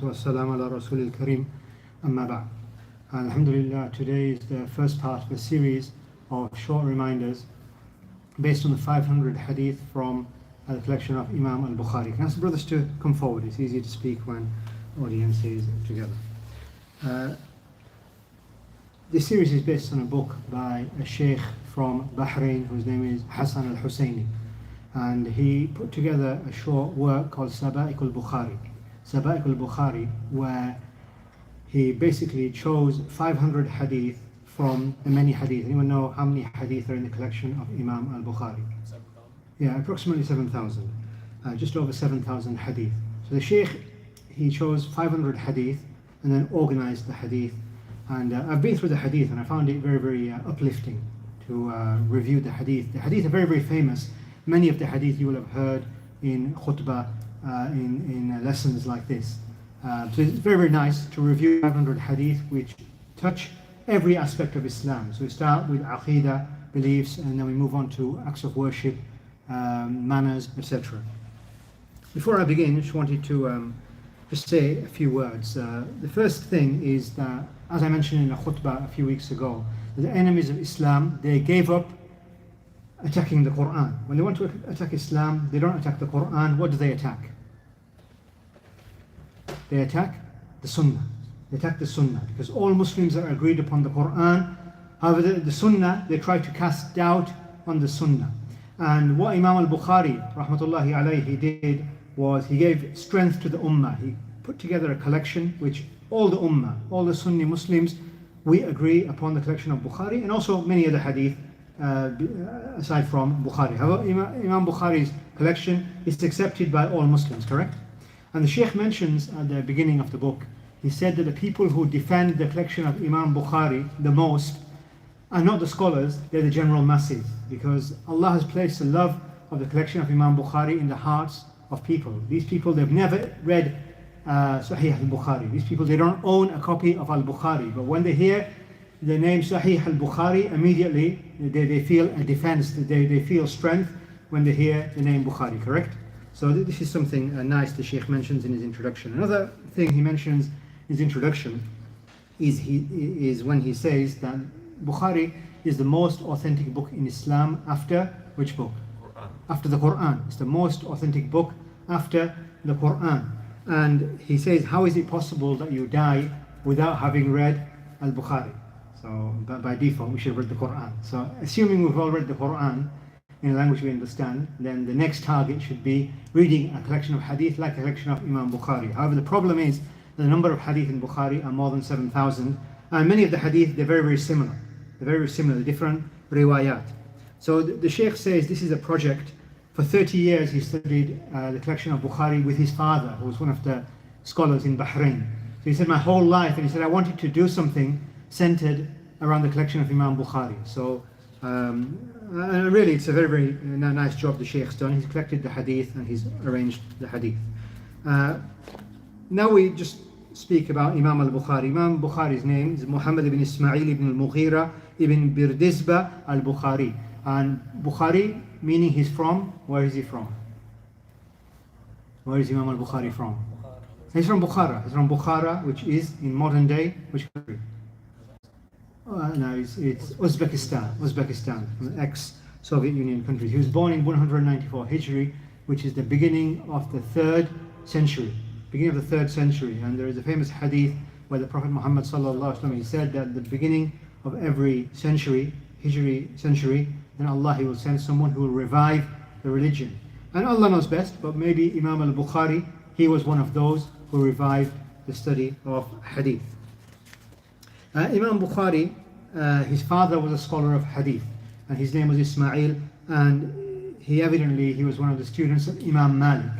Wassalamu ala Rasulil Kareem, amma ba'd. Alhamdulillah, today is the first part of a series of short reminders based on the 500 hadith from the collection of Imam Al-Bukhari. Can I ask the brothers to come forward? It's easier to speak when the audience is together. This series is based on a book by a sheikh from Bahrain whose name is Hassan Al-Husseini, and he put together a short work called Saba'iq al-Bukhari, where he basically chose 500 hadith from the many hadith. Anyone know how many hadith are in the collection of Imam Al-Bukhari? 7,000. Yeah, approximately 7,000, just over 7,000 hadith. So the sheikh, he chose 500 hadith and then organized the hadith. And I've been through the hadith and I found it very, very uplifting to review the hadith. The hadith are very, very famous. Many of the hadith you will have heard in khutbah, in lessons like this. So it's very, very nice to review 500 hadith which touch every aspect of Islam. So we start with aqidah, beliefs, and then we move on to acts of worship, manners, etc. Before I begin, I just wanted to just say a few words. The first thing is that, as I mentioned in a khutbah a few weeks ago, the enemies of Islam, they gave up attacking the Quran. When they want to attack Islam, they don't attack the Quran. What do they attack? They attack the Sunnah. They attack the Sunnah because all Muslims are agreed upon the Quran. However, the Sunnah, they try to cast doubt on the Sunnah. And what Imam Al-Bukhari, rahmatullahi alayhi, did was he gave strength to the Ummah. He put together a collection which all the Ummah, all the Sunni Muslims, we agree upon the collection of Bukhari and also many other hadith aside from Bukhari. However, Imam Bukhari's collection is accepted by all Muslims, correct? And the Sheikh mentions at the beginning of the book, he said that the people who defend the collection of Imam Bukhari the most are not the scholars, they're the general masses, because Allah has placed the love of the collection of Imam Bukhari in the hearts of people. These people, they've never read Sahih al-Bukhari. These people, they don't own a copy of al-Bukhari, but when they hear the name Sahih al-Bukhari, immediately they feel a defense, they feel strength when they hear the name Bukhari, correct? So this is something nice the Sheikh mentions in his introduction. Another thing he mentions in his introduction is when he says that Bukhari is the most authentic book in Islam after which book? Quran. After the Quran. It's the most authentic book after the Quran. And he says, how is it possible that you die without having read Al-Bukhari? So by default, we should have read the Quran. So assuming we've all read the Quran in a language we understand, then the next target should be reading a collection of hadith like a collection of Imam Bukhari. However, the problem is that the number of hadith in Bukhari are more than 7,000. And many of the hadith, they're very, very similar. They're very similar, different riwayat. So the Sheikh says this is a project. For 30 years he studied the collection of Bukhari with his father, who was one of the scholars in Bahrain. So he said, my whole life, and he said, I wanted to do something centered around the collection of Imam Bukhari. So really it's a very, very nice job the Sheikh's done. He's collected the hadith and he's arranged the hadith. Now we just speak about Imam Al-Bukhari. Imam Bukhari's name is Muhammad ibn Ismail ibn al-Mughira ibn Birdizbah al-Bukhari. And Bukhari, meaning he's from, where is he from? Where is Imam al-Bukhari from? He's from Bukhara. He's from Bukhara, which is in modern day, which country? No, it's Uzbekistan, an ex-Soviet Union country. He was born in 194 Hijri, which is the beginning of the 3rd century. Beginning of the 3rd century. And there is a famous hadith where the Prophet Muhammad sallallahu alaihi wasallam, he said that at the beginning of every century, Hijri century, then Allah, He will send someone who will revive the religion. And Allah knows best, but maybe Imam al-Bukhari, he was one of those who revived the study of hadith. Imam Bukhari, his father was a scholar of hadith, and his name was Ismail, and he was one of the students of Imam Malik.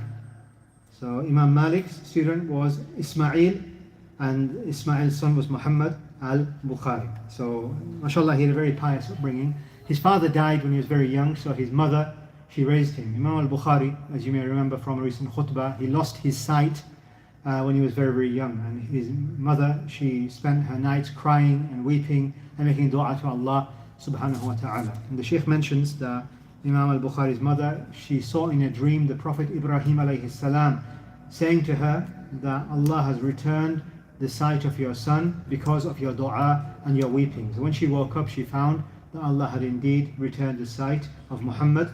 So Imam Malik's student was Ismail, and Ismail's son was Muhammad al-Bukhari. So, mashallah, he had a very pious upbringing. His father died when he was very young, so his mother, she raised him. Imam al-Bukhari, as you may remember from a recent khutbah, he lost his sight when he was very, very young. And his mother, she spent her nights crying and weeping and making dua to Allah subhanahu wa ta'ala. And the Shaykh mentions that Imam al-Bukhari's mother, she saw in a dream the Prophet Ibrahim alayhi salam saying to her that Allah has returned the sight of your son because of your dua and your weeping. So when she woke up, she found that Allah had indeed returned the sight of Muhammad,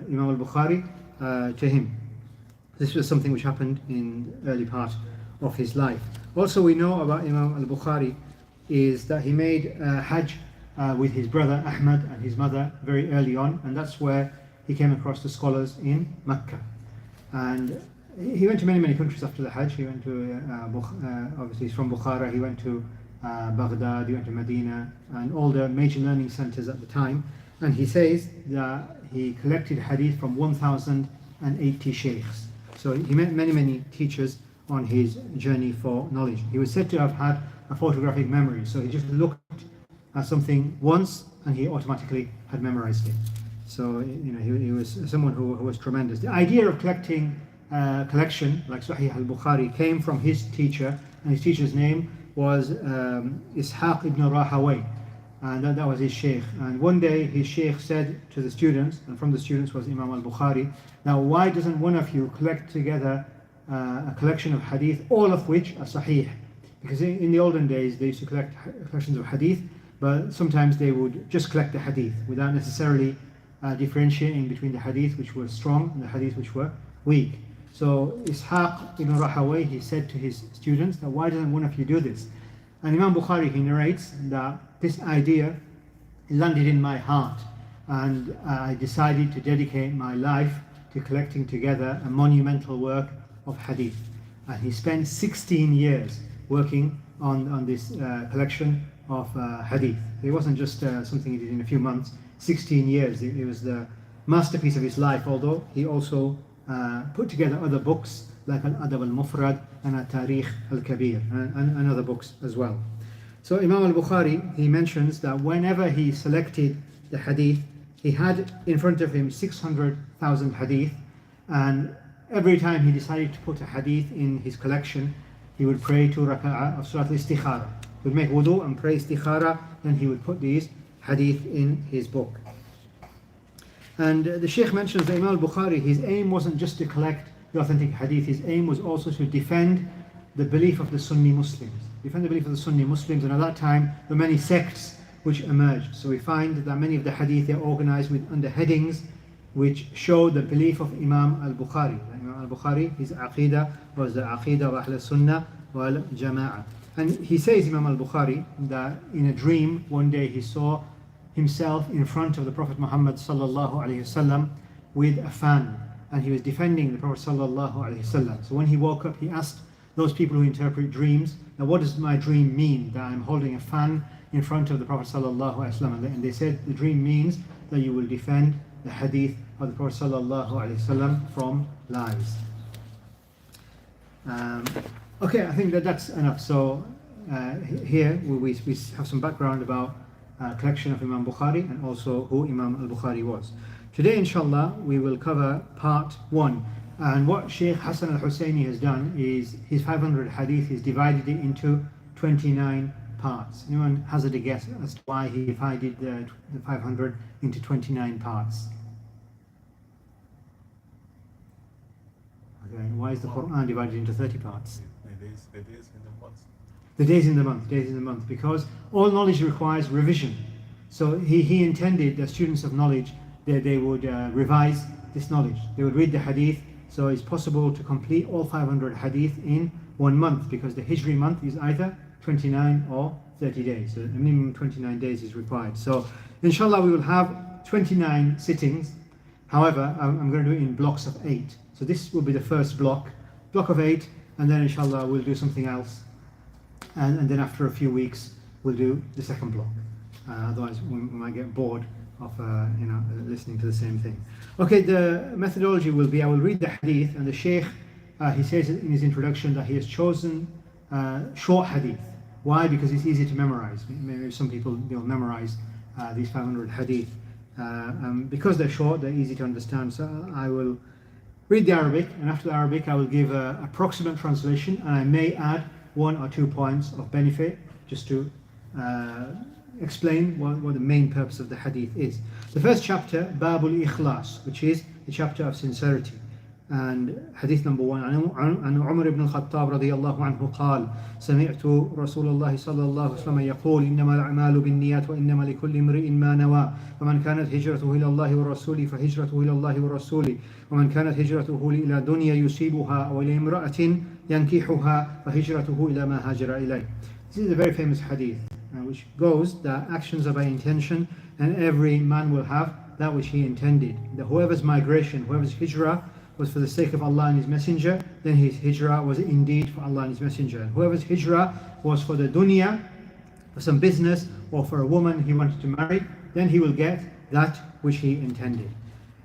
Imam al-Bukhari, to him. This was something which happened in the early part of his life. Also, we know about Imam al-Bukhari is that he made Hajj with his brother Ahmad and his mother very early on, and that's where he came across the scholars in Mecca. And he went to many countries after the Hajj. He went to, obviously he's from Bukhara, he went to Baghdad, he went to Medina, and all the major learning centers at the time. And he says that he collected hadith from 1,080 sheikhs. So he met many teachers on his journey for knowledge. He was said to have had a photographic memory, so he just looked at something once and he automatically had memorized it. So he was someone who was tremendous. The idea of collecting collection like Sahih al-Bukhari came from his teacher, and his teacher's name was Ishaq ibn Rahaway, and that was his sheikh. And one day his sheikh said to the students, and from the students was Imam al-Bukhari, now why doesn't one of you collect together a collection of hadith, all of which are sahih? Because in the olden days they used to collect collections of hadith, but sometimes they would just collect the hadith without necessarily differentiating between the hadith which were strong and the hadith which were weak. So Ishaq ibn Rahaway, he said to his students that why doesn't one of you do this? And Imam Bukhari, he narrates that this idea landed in my heart, and I decided to dedicate my life to collecting together a monumental work of hadith. And he spent 16 years working on this collection of hadith. It wasn't just something he did in a few months. 16 years. It was the masterpiece of his life, although he also put together other books like Al-Adab al-Mufrad and Al-Tarikh al-Kabir and other books as well. So Imam al-Bukhari, he mentions that whenever he selected the hadith, he had in front of him 600,000 hadith, and every time he decided to put a hadith in his collection, he would pray 2 raka'ah of Surat al-Istikhara. He would make wudu and pray istikhara, then he would put these hadith in his book. And the Shaykh mentions that Imam al-Bukhari, his aim wasn't just to collect the authentic hadith, his aim was also to defend the belief of the Sunni Muslims. Defend the belief of the Sunni Muslims, and at that time there were many sects which emerged. So we find that many of the hadith are organized with under headings which show the belief of Imam al-Bukhari. Imam al-Bukhari, his aqidah was the aqidah of Ahl Sunnah wal Jama'ah. And he says, Imam al-Bukhari, that in a dream one day he saw himself in front of the Prophet Muhammad sallallahu alaihi wasallam with a fan, and he was defending the Prophet sallallahu alaihi wasallam. So when he woke up, he asked those people who interpret dreams, now what does my dream mean that I'm holding a fan in front of the Prophet sallallahu alaihi wasallam? And they said the dream means that you will defend the hadith of the Prophet sallallahu alaihi wasallam from lies. Okay, I think that's enough. So here we have some background about collection of Imam Bukhari and also who Imam al-Bukhari was. Today, inshallah, we will cover part 1. And what Shaykh Hassan al-Husseini has done is his 500 hadith, he's divided it into 29 parts. Anyone hazard a guess as to why he divided the 500 into 29 parts? Okay, why is the Quran divided into 30 parts? The days in the month. The days in the month, because all knowledge requires revision. So he intended that students of knowledge, they would revise this knowledge. They would read the hadith, so it's possible to complete all 500 hadith in 1 month, because the Hijri month is either 29 or 30 days. So a minimum 29 days is required. So inshallah we will have 29 sittings. However, I'm going to do it in blocks of 8. So this will be the first block of 8, and then inshallah we'll do something else. And then after a few weeks, we'll do the second block. Otherwise, we might get bored of listening to the same thing. Okay, the methodology will be, I will read the hadith, and the Shaykh, he says in his introduction that he has chosen short hadith. Why? Because it's easy to memorize. Maybe some people, they'll memorize these 500 hadith. Because they're short, they're easy to understand. So I will read the Arabic, and after the Arabic, I will give an approximate translation, and I may add 1 or 2 points of benefit just to explain what the main purpose of the hadith is. The first chapter, Babul Ikhlas, which is the chapter of sincerity. And hadith number 1, عن عمر بن الخطاب رضي الله عنه قال سمعت رسول الله صلى الله عليه وسلم يقول إنما الأعمال بالنيات وإنما لكل امرئ ما نوى فمن كانت هجرته إلى الله ورسوله فهجرته إلى الله ورسوله ومن كانت هجرته إلى دنيا يصيبها أو إلى امرأة ينكحها فهجرته إلى ما هاجر إليه. This is a very famous hadith which goes that actions are by intention and every man will have that which he intended. That whoever's migration, whoever's hijrah was for the sake of Allah and His Messenger, then his hijrah was indeed for Allah and His Messenger. And whoever's hijrah was for the dunya, for some business, or for a woman he wanted to marry, then he will get that which he intended.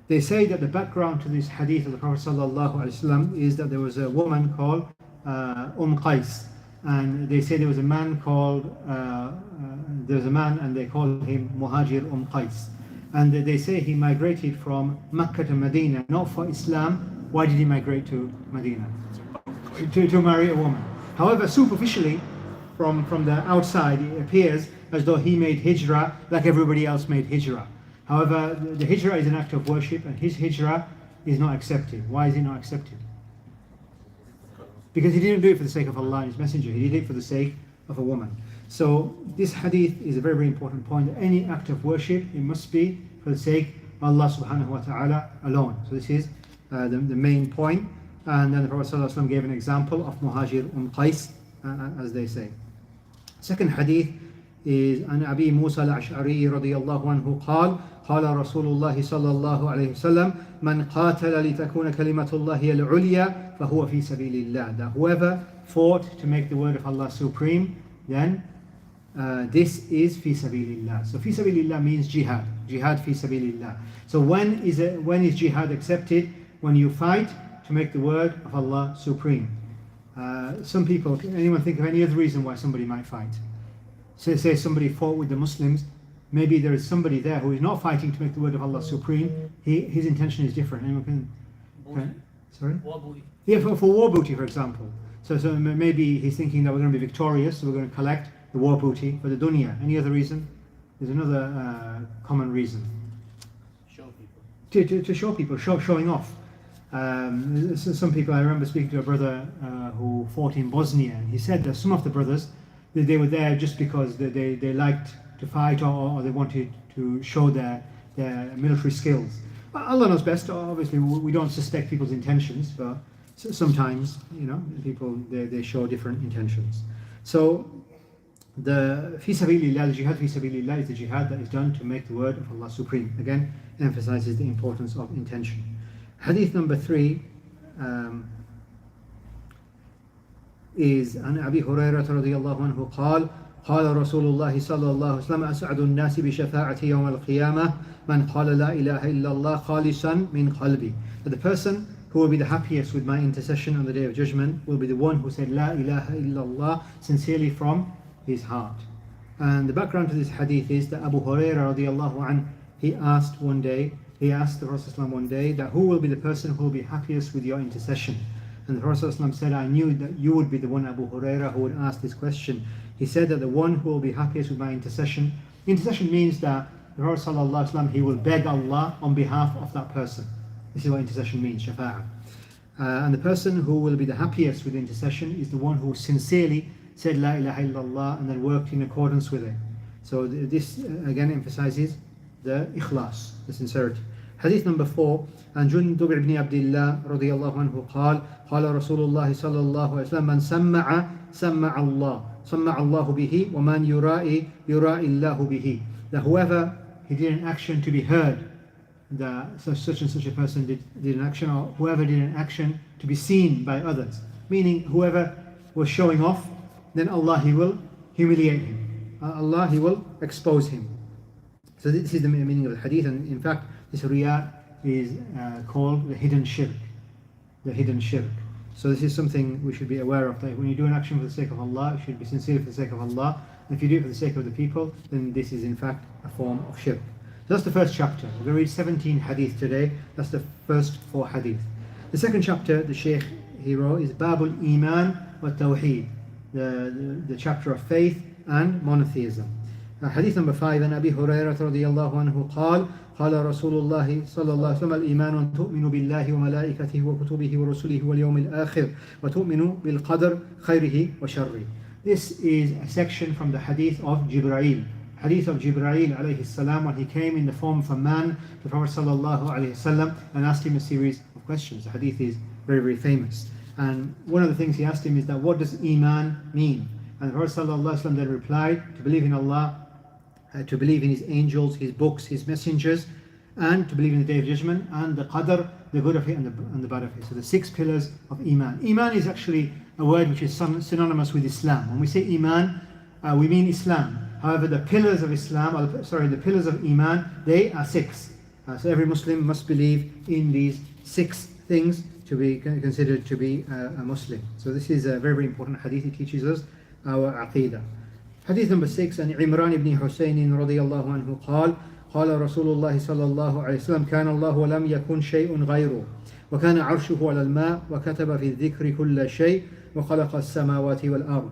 They say that the background to this hadith of the Prophet ﷺ is that there was a woman called Qais, and they say there was a man called, there was a man and they called him Muhajir Qais. And they say he migrated from Mecca to Medina, not for Islam. Why did he migrate to Medina? To marry a woman. However, superficially, from the outside, it appears as though he made hijrah like everybody else made hijrah. However, the hijrah is an act of worship and his hijrah is not accepted. Why is it not accepted? Because he didn't do it for the sake of Allah and His Messenger. He did it for the sake of a woman. So this hadith is a very, very important point. Any act of worship, it must be for the sake of Allah subhanahu wa ta'ala alone. So this is the main point. And then the Prophet ﷺ gave an example of Muhajir Qais, as they say. Second hadith is عن أبي موسى الأشعري رضي الله عنه قال قال رسول الله صلى الله عليه وسلم من قاتل لتكون كلمة الله العليا فهو في سبيل الله. That whoever fought to make the word of Allah supreme, then this is fi sabilillah. So fi sabilillah means jihad fi sabilillah. So when is jihad accepted? When you fight to make the word of Allah supreme. Some people, can anyone think of any other reason why somebody might fight? So say somebody fought with the Muslims, maybe there is somebody there who is not fighting to make the word of Allah supreme. His intention is different. Anyone can sorry? War booty. Yeah, for war booty, for example. So maybe he's thinking that we're going to be victorious, so we're going to collect the war booty for the dunya. Any other reason? There's another common reason. Show people. To show people, showing off. So some people, I remember speaking to a brother who fought in Bosnia, and he said that some of the brothers, they were there just because they liked to fight or they wanted to show their military skills. Allah knows best. Obviously, we don't suspect people's intentions, but sometimes, people they show different intentions. So the fi sabilillah, the jihad fi sabilillah is the jihad that is done to make the word of Allah supreme. Again, emphasizes the importance of intention. Hadith number 3 is عن أبي هريرة رضي الله عنه قال قال رسول الله صلى الله عليه وسلم أسعد الناس بشفاعة يوم القيامة من قال لا إله إلا الله خالصا من قلبي. That the person who will be the happiest with my intercession on the Day of Judgment will be the one who said La ilaha illallah sincerely from his heart. And the background to this hadith is that Abu Hurairah radiallahu anh, he asked the Prophet one day that who will be the person who will be happiest with your intercession? And the Prophet said, I knew that you would be the one, Abu Hurairah, who would ask this question. He said that the one who will be happiest with my intercession means that the Prophet he will beg Allah on behalf of that person. This is what intercession means, shafa'ah. And the person who will be the happiest with intercession is the one who sincerely said La ilaha illallah and then worked in accordance with it. So this again emphasizes the ikhlas, the sincerity. Hadith number 4 عن جندب بن عبد الله رضي الله عنه قال قال رسول الله صلى الله عليه وسلم من سمع الله به ومن يرائي الله به. That whoever he did an action to be heard, that such and such a person did an action, or whoever did an action to be seen by others, meaning whoever was showing off, then Allah he will humiliate him. Allah he will expose him. So this is the meaning of the hadith, and in fact this riya is called the hidden shirk. The hidden shirk. So this is something we should be aware of, that when you do an action for the sake of Allah, it should be sincere for the sake of Allah. And if you do it for the sake of the people, then this is in fact a form of shirk. So that's the first chapter. We're going to read 17 hadith today. That's the first 4 hadith. The second chapter, the Shaykh he wrote, is Babul Iman wa Tawheed, the chapter of faith and monotheism. Hadith number 5, عن أبي هريرة رضي الله عنه قال قال رسول الله صلى الله عليه وسلم الإيمان أن تؤمن بالله وملائكته وكتبه ورسله واليوم الآخر وتؤمن بالقدر خيره وشره. This is a section from the hadith of Jibreel. Hadith of Jibreel alayhi salam, when he came in the form of a man to Prophet sallallahu alayhi wasallam and asked him a series of questions. The hadith is very, very famous. And one of the things he asked him is that what does Iman mean? And the Prophet sallallahu alayhi wasallam then replied, to believe in Allah, to believe in His angels, His books, His messengers, and to believe in the Day of Judgment, and the Qadr, the good of it and the bad of it. So the 6 pillars of Iman. Iman is actually a word which is synonymous with Islam. When we say Iman, we mean Islam. However, the pillars of the pillars of Iman, they are 6. So every Muslim must believe in these 6 things to be considered to be a Muslim. So this is a very, very important hadith. It teaches us our aqidah. Hadith number 6, عن عمران بن حسين رضي الله عنه قال قال رسول الله صلى الله عليه وسلم كان الله ولم يكن شيء غيره وكان عرشه على الماء وكتب في الذكر كل شيء وخلق السماوات والأرض.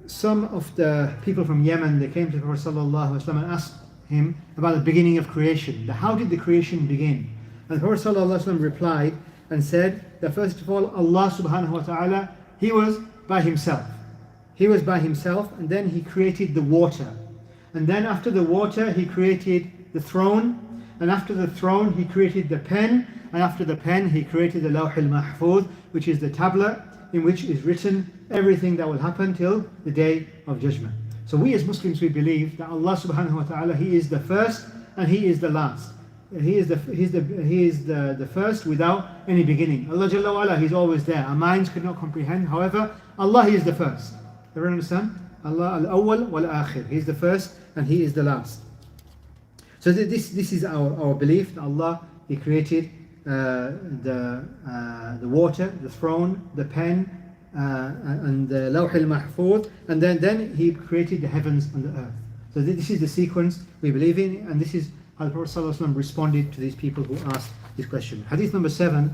Some of the people from Yemen, they came to the Prophet sallallahu alaihi wasallam and asked him about the beginning of creation. How did the creation begin? And the Prophet sallallahu alaihi wasallam replied and said that first of all, Allah subhanahu wa ta'ala, He was by Himself. He was by Himself, and then He created the water. And then after the water, He created the throne. And after the throne, He created the pen. And after the pen, He created the Lawh al-Mahfuz, which is the tablet in which is written everything that will happen till the Day of Judgment. So we as Muslims, we believe that Allah subhanahu wa ta'ala, He is the first and He is the last. He is the first without any beginning. Allah Jalla wa Ala, He's always there. Our minds could not comprehend. However, Allah, He is the first. Everyone understand? Allah al-awwal wal-akhir. He is the first and He is the last. So this is our belief that Allah, He created the water, the throne, the pen, and the Lawh al-Mahfuz, and then He created the heavens and the earth. So this is the sequence we believe in, and this is how the Prophet ﷺ responded to these people who asked this question. Hadith number 7,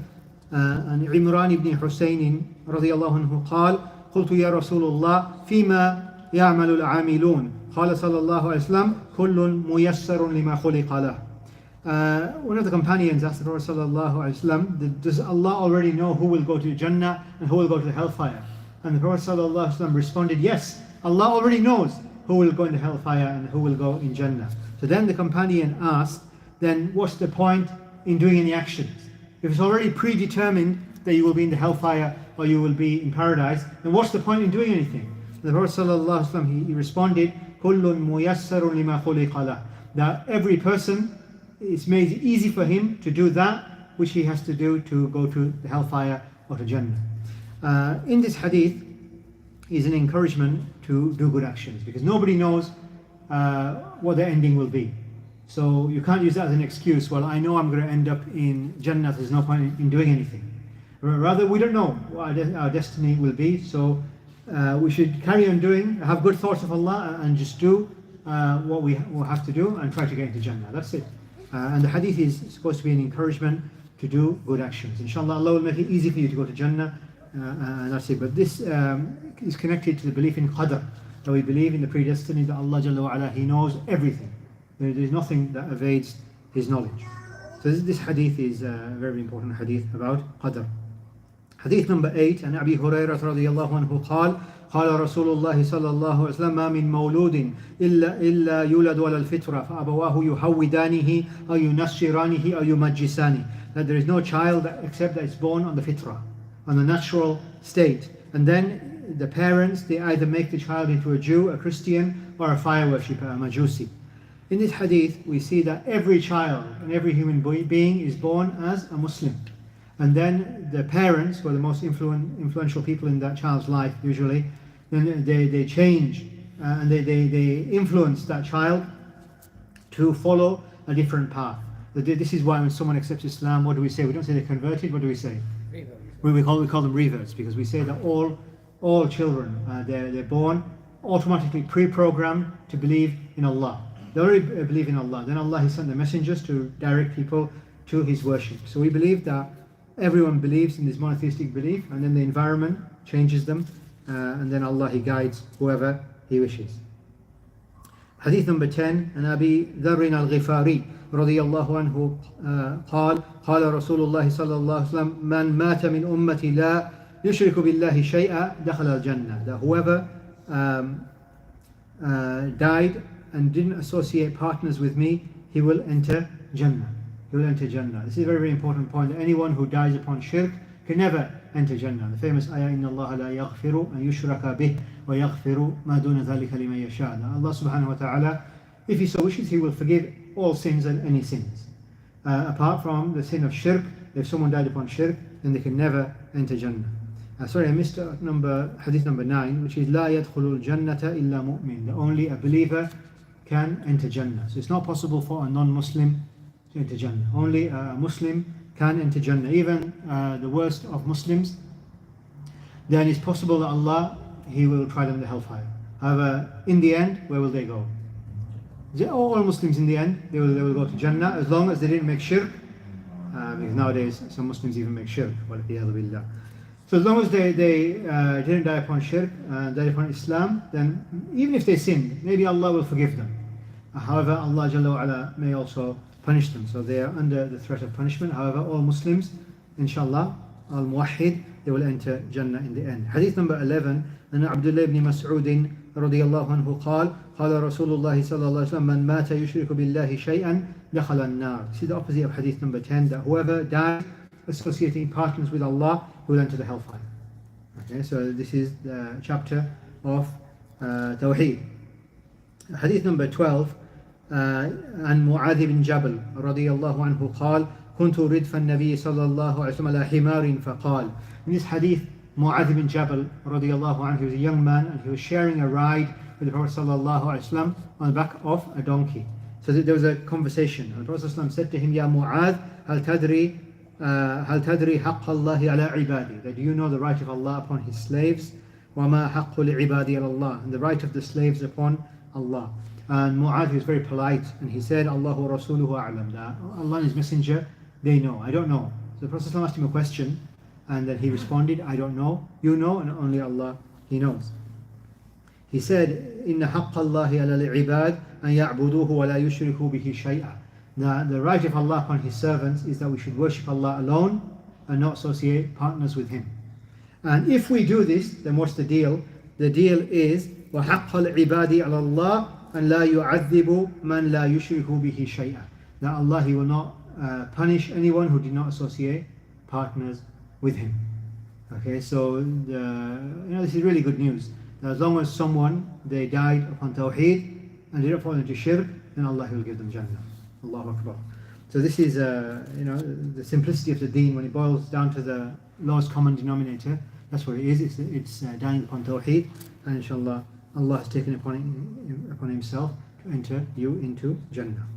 عن عمران بن حسين رضي الله عنه قال قلت يا رسول الله فيما يعمل العاملون قال صلى الله عليه وسلم كل ميسر لما خلق له. One of the companions asked the Prophet sallallahu alaihi wasallam, does Allah already know who will go to Jannah and who will go to the hellfire? And the Prophet sallallahu alaihi wasallam responded, yes, Allah already knows who will go in the hellfire and who will go in Jannah. So then the companion asked, then what's the point in doing any actions? If it's already predetermined that you will be in the hellfire or you will be in paradise, then what's the point in doing anything? And the Prophet sallallahu alaihi wasallam, he responded, كُلٌّ مُيَسَّرٌ لِمَا خُلِقَ لَهُ. That every person, it's made easy for him to do that which he has to do to go to the hellfire or to Jannah. In this hadith is an encouragement to do good actions, because nobody knows what the ending will be. So you can't use that as an excuse. Well, I know I'm going to end up in Jannah, there's no point in doing anything. Rather, we don't know what our destiny will be, so we should carry on doing, have good thoughts of Allah, and just do what we will have to do and try to get into Jannah. That's it. And the hadith is supposed to be an encouragement to do good actions. Inshallah, Allah will make it easy for you to go to Jannah, and that's it. But this is connected to the belief in Qadr, that we believe in the predestiny, that Allah Jalla wa Ala, He knows everything. There is nothing that evades His knowledge. So this hadith is a very important hadith about Qadr. Hadith number 8, عن أبي هريرة رضي الله عنه قال قال رسول الله صلى الله عليه وسلم ما من مولود إلا يولد على الفطرة فأبواه يهودانه أو ينصرانه أو يمجسانه. That there is no child except that is born on the fitrah, on the natural state, and then the parents, they either make the child into a Jew, a Christian, or a fire worshipper, a Majusi. In this hadith, we see that every child and every human being is born as a Muslim. And then the parents, who are the most influential people in that child's life usually, then they change and they influence that child to follow a different path. This is why when someone accepts Islam, what do we say? We don't say they're converted, what do we say? We call them reverts, because we say that all children, they're born automatically pre-programmed to believe in Allah. They already believe in Allah. Then Allah, He sent the messengers to direct people to His worship. So we believe that everyone believes in this monotheistic belief, and then the environment changes them, and then Allah, He guides whoever He wishes. Hadith number 10, عن أبي ذر الغفاري رضي الله عنه قال قال رسول الله صلى الله عليه وسلم من مات من أمتي لا يشرك بالله شيئا دخل الجنة. That whoever died and didn't associate partners with me, he will enter Jannah. He will enter Jannah. This is a very, very important point. That anyone who dies upon shirk can never enter Jannah. The famous ayah, إِنَّ اللَّهَ لَا يَغْفِرُ أَن يُشْرَكَ بِهِ وَيَغْفِرُ مَا دُونَ ذَلِكَ لِمَن يَشَاءُ. Allah subhanahu wa ta'ala, if He so wishes, He will forgive all sins and any sins. Apart from the sin of shirk, if someone died upon shirk, then they can never enter Jannah. Sorry, I missed hadith number 9, which is لا يدخل الجنة إلا مؤمن. Only a believer can enter Jannah. So it's not possible for a non-Muslim to enter Jannah. Only a Muslim can enter Jannah. Even the worst of Muslims, then it's possible that Allah, He will try them in the hellfire. However, in the end, where will they go? All Muslims in the end, they will go to Jannah as long as they didn't make shirk. Because nowadays, some Muslims even make shirk. So as long as they didn't die upon shirk, died upon Islam, then even if they sin, maybe Allah will forgive them. However, Allah Jalla wa Ala may also punish them. So they are under the threat of punishment. However, all Muslims, inshallah, al-muwahhid, they will enter Jannah in the end. Hadith number 11, and Abdullah ibn Mas'ud radiyallahu anhu قال قال رسول الله صلى الله عليه وسلم من مات يشرك بالله شيئا دخل النار. This is the opposite of hadith number 10, that whoever dies associating partners with Allah will enter the hellfire. Okay, so this is the chapter of Tawheed. Hadith number 12, عن معاذ بن جبل رضي الله عنه قال كنت ردف النبي صلى الله عليه وسلم على حمار فقال. In this hadith, Mu'adh ibn Jabal radiallahu anhu, he was a young man and he was sharing a ride with the Prophet sallallahu alaihi wasallam on the back of a donkey. So there was a conversation. And the Prophet sallallahu alaihi wasallam said to him, Ya Mu'adh, هل تدري حق الله على عبادي? That do you know the right of Allah upon His slaves? وما حق لعبادي على الله? And the right of the slaves upon Allah. And Mu'adh was very polite and he said, Allahu Rasuluhu a'lam. That Allah and His Messenger, they know. I don't know. So the Prophet sallallahu alaihi wasallam asked him a question. And then he responded, I don't know. You know, and only Allah, He knows. He said, إِنَّ حَقَّ اللَّهِ عَلَى الْعِبَادِ أَن يَعْبُدُوهُ وَلَا يُشْرِكُوا بِهِ شَيْئًا. The right of Allah upon His servants is that we should worship Allah alone and not associate partners with Him. And if we do this, then what's the deal? The deal is وَحَقَّ الْعِبَادِ عَلَى اللَّهِ أَن لَا يُعَذِّبُ مَنْ لَا يُشْرِكُ بِهِ شَيْئًا. That Allah, He will not punish anyone who did not associate partners with Him. Okay, so this is really good news. As long as someone, they died upon Tawheed and didn't fall into shirk, then Allah will give them Jannah. Allahu Akbar. So this is the simplicity of the deen. When it boils down to the lowest common denominator, that's what it is. It's dying upon Tawheed, and inshallah Allah has taken upon Himself to enter you into Jannah.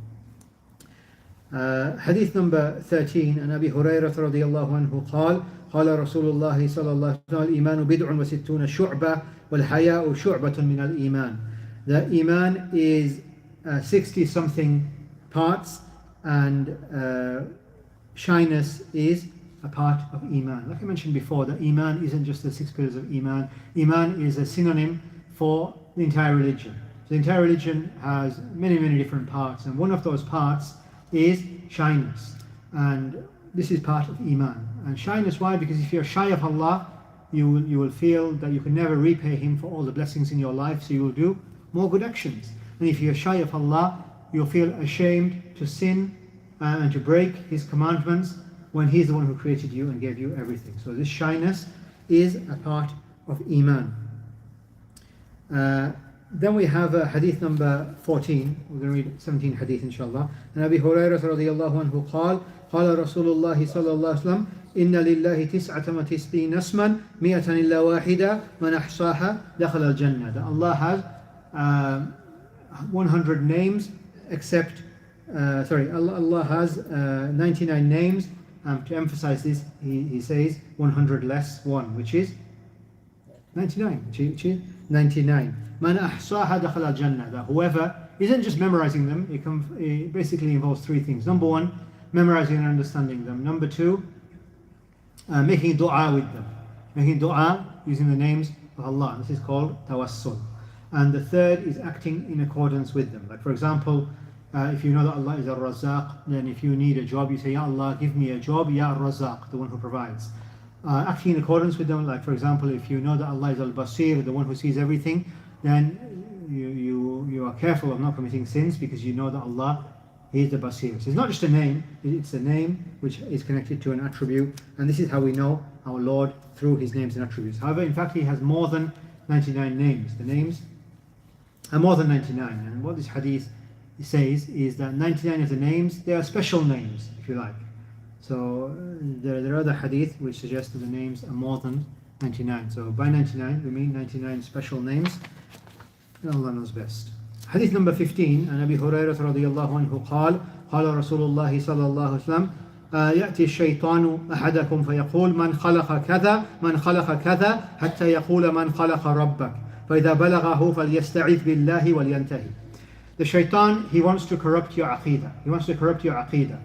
Hadith number 13, and Abi Hurairah radiyallahu anhu قال قال رسول الله صلى الله عليه وسلم الإيمان بضع وستون شعبة والحياء شعبة من الإيمان. The Iman is 60 something parts, and shyness is a part of Iman. Like I mentioned before, that Iman isn't just the 6 pillars of Iman. Iman is a synonym for the entire religion. So the entire religion has many, many different parts, and one of those parts is shyness. And this is part of Iman. And shyness, why? Because if you're shy of Allah, you will feel that you can never repay Him for all the blessings in your life, so you will do more good actions. And if you're shy of Allah, you'll feel ashamed to sin and to break His commandments when He's the one who created you and gave you everything. So this shyness is a part of Iman. Then we have hadith number 14. We're going to read 17 hadith inshallah. And Abi Hurairah radiyallahu anhu قال قال رسول الله صلى الله عليه وسلم إن لله 99 اسما 100 إلا واحدة من أحصاها دخل الجنة. That Allah has 100 names except Allah has 99 names. To emphasize this, he says 100 less 1, which is 99. Which is 99. Man ahsaha dakhala al-jannah. That whoever isn't just memorizing them, it basically involves 3 things. Number 1, memorizing and understanding them. Number 2, making dua with them. Making dua using the names of Allah. This is called tawassul. And the third is acting in accordance with them. Like for example, if you know that Allah is Al-Razzaq, then if you need a job, you say, Ya Allah, give me a job, Ya Al-Razzaq, the one who provides. Acting in accordance with them, like for example, if you know that Allah is Al-Basir, the one who sees everything, then you are careful of not committing sins because you know that Allah is the Basir. So it's not just a name, it's a name which is connected to an attribute, and this is how we know our Lord through His names and attributes. However, in fact, He has more than 99 names. The names are more than 99, and what this hadith says is that 99 of the names, they are special names, if you like. So there are other hadith which suggest that the names are more than 99. So by 99 we mean 99 special names, and Allah knows best. Hadith number 15, عن أبي هريرة رضي الله عنه قال قال رسول الله صلى الله عليه وسلم يأتي الشيطان أحدكم فيقول من خلق كذا من خلق كذا حتى يقول من خلق ربك فإذا بلغه فليستعذ بالله ولينتهي. The shaitan, he wants to corrupt your aqidah. He wants to corrupt your aqidah.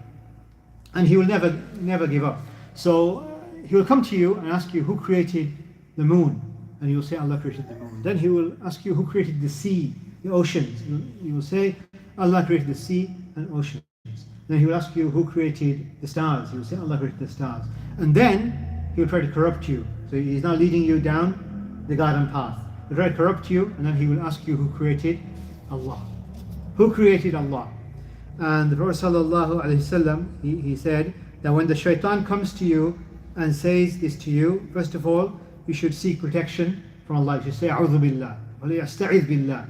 And he will never give up. So he will come to you and ask you who created the moon. And you will say Allah created the moon. Then he will ask you who created the sea, the oceans. You will say Allah created the sea and oceans. Then he will ask you who created the stars. You will say Allah created the stars. And then he will try to corrupt you. So he's now leading you down the garden path. He'll try to corrupt you, and then he will ask you who created Allah. Who created Allah? And the Prophet ﷺ, he said that when the shaitan comes to you and says this to you, first of all, you should seek protection from Allah. You should say, A'udhu billah, wa yasta'idh billah.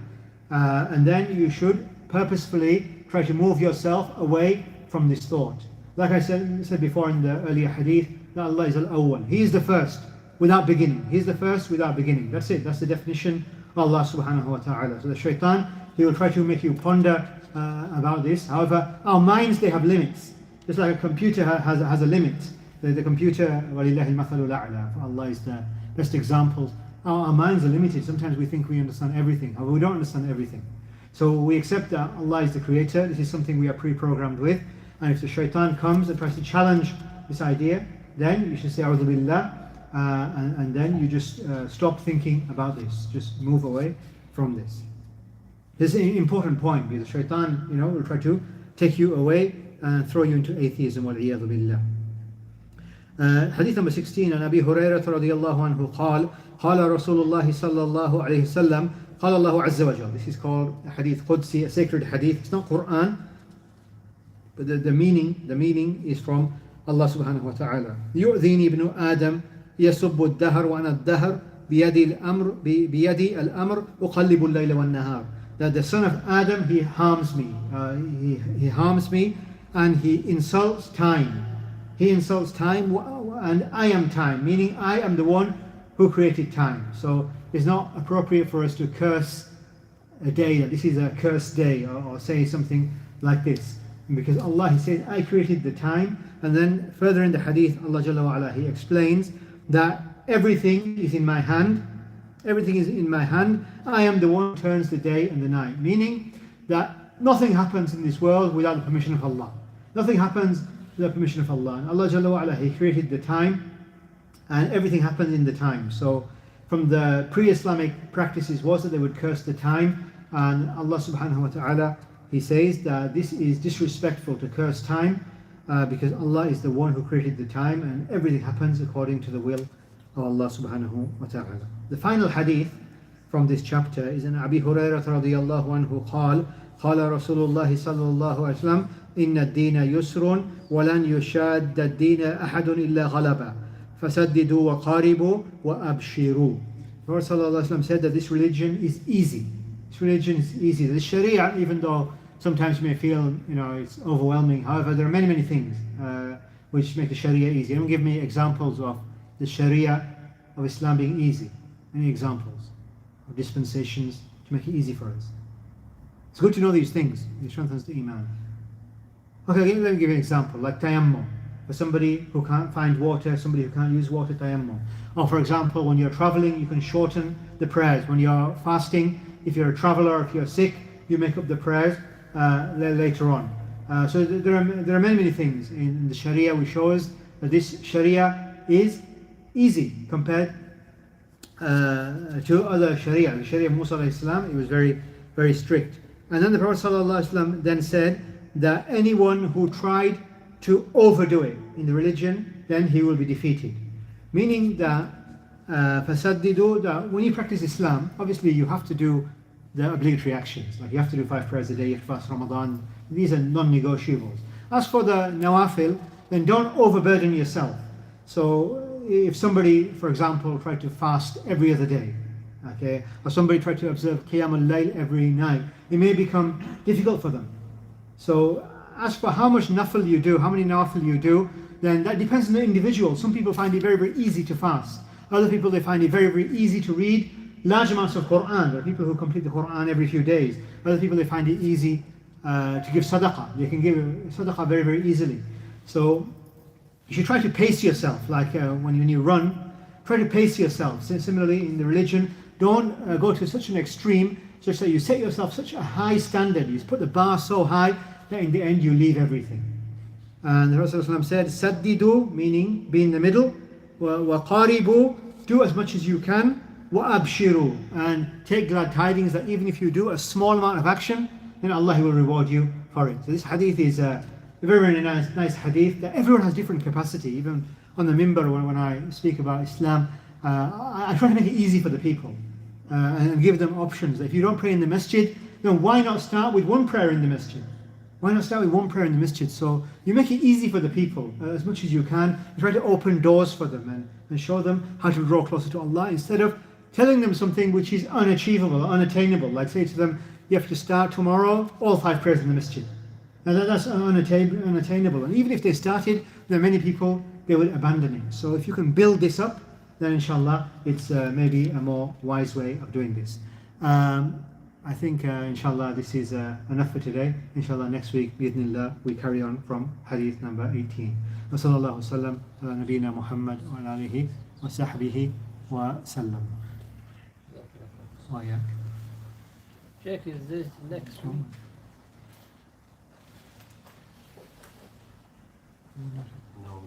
And then you should purposefully try to move yourself away from this thought. Like I said before in the earlier hadith, that Allah is Al-Awwal. He is the first without beginning. He is the first without beginning. That's it. That's the definition of Allah subhanahu wa ta'ala. So the shaitan, he will try to make you ponder about this. However, our minds, they have limits. Just like a computer has a limit. The computer, وَلِلَّهِ الْمَثَلُ الْأَعْلَى. Allah is the best example. Our minds are limited. Sometimes we think we understand everything. However, we don't understand everything. So we accept that Allah is the creator. This is something we are pre-programmed with. And if the shaitan comes and tries to challenge this idea, then you should say A'udhu Billah, and then you just stop thinking about this. Just move away from this. This is an important point because the shaitan, will try to take you away and throw you into atheism. وَالْعِيَاذُ بِاللَّهِ. Hadith number 16, عن أبي هريرة رضي الله عنه قال قال رسول الله صلى الله عليه وسلم قال الله عز وجل. This is called a hadith Qudsi, a sacred hadith. It's not Quran, but the meaning is from Allah subhanahu wa ta'ala. يؤذيني ابن آدم يسب الدهر وأنا الدهر بيدي الأمر أقلب الليل والنهار. That the son of Adam, he harms me. He harms me and he insults time. He insults time and I am time, meaning I am the one who created time. So it's not appropriate for us to curse a day, that this is a cursed day, or say something like this. Because Allah, He says, I created the time. And then further in the hadith, Allah Jalla wa Ala, He explains that everything is in my hand. Everything is in my hand. I am the one who turns the day and the night. Meaning that nothing happens in this world without the permission of Allah. Nothing happens without the permission of Allah. And Allah Jalla wa Ala, He created the time, and everything happens in the time. So from the pre-Islamic practices was that they would curse the time, and Allah subhanahu wa ta'ala, He says that this is disrespectful to curse time, because Allah is the one who created the time and everything happens according to the will of Allah subhanahu wa ta'ala. The final hadith from this chapter is in Abi Hurairah radiyallahu anhu قال قال رسول الله صلى الله عليه وسلم إن الدين يسر ولن يشاد الدين أحد إلا غلبه فسددوا وقاربوا وأبشروا. Prophet صلى الله عليه وسلم said that this religion is easy. This religion is easy. The Sharia, even though sometimes you may feel, it's overwhelming. However, there are many things which make the Sharia easy. Don't give me examples of the Sharia of Islam being easy. Any examples of dispensations to make it easy for us? It's good to know these things. It strengthens the Iman. Okay, let me give you an example, like tayammum. For somebody who can't find water, somebody who can't use water, tayammum. Or for example, when you're traveling, you can shorten the prayers. When you're fasting, if you're a traveler, if you're sick, you make up the prayers later on. So there are many things in the Sharia which shows that this Sharia is easy compared to other Sharia. The Sharia of Musa alayhi salam, it was very, very strict. And then the Prophet sallallahu alaihi wasallam then said that anyone who tried to overdo it in the religion, then he will be defeated. Meaning that فَسَدِّدُوا, that when you practice Islam, obviously you have to do the obligatory actions. Like you have to do 5 prayers a day, you have to fast Ramadan. These are non-negotiables. As for the nawafil, then don't overburden yourself. So if somebody, for example, tried to fast every other day, okay, or somebody tried to observe Qiyam al-Layl every night, it may become difficult for them. So as for how much nafil you do, how many nawafil you do, then that depends on the individual. Some people find it very, very easy to fast. Other people, they find it very, very easy to read large amounts of Quran. There are people who complete the Quran every few days. Other people, they find it easy to give sadaqah. They can give sadaqah very, very easily. So you should try to pace yourself. Like when you run, try to pace yourself. Similarly, in the religion, don't go to such an extreme such that you set yourself such a high standard. You put the bar so high that in the end you leave everything. And the Prophet ﷺ said, Saddidu, meaning be in the middle, وَقَارِبُوا, do as much as you can, وَأَبْشِرُوا, and take glad tidings that even if you do a small amount of action, then Allah will reward you for it. So this hadith is a very, very nice hadith, that everyone has different capacity. Even on the minbar when I speak about Islam, I try to make it easy for the people and give them options. If you don't pray in the masjid, then why not start with one prayer in the masjid? Why not start with one prayer in the masjid? So you make it easy for the people as much as you can. You try to open doors for them and show them how to draw closer to Allah, instead of telling them something which is unachievable, unattainable. Like say to them, you have to start tomorrow all 5 prayers in the masjid. Now that's unattainable. And even if they started, there are many people, they will abandon it. So if you can build this up, then inshallah it's maybe a more wise way of doing this. I think inshallah this is enough for today. Inshallah next week, bi'idhnillah, we carry on from hadith number 18. Wa sallallahu sallam ala nabiyyina Muhammad wa ala alihi wa sahbihi wa sallam. Oh yeah. Sheikh, is this next week? No.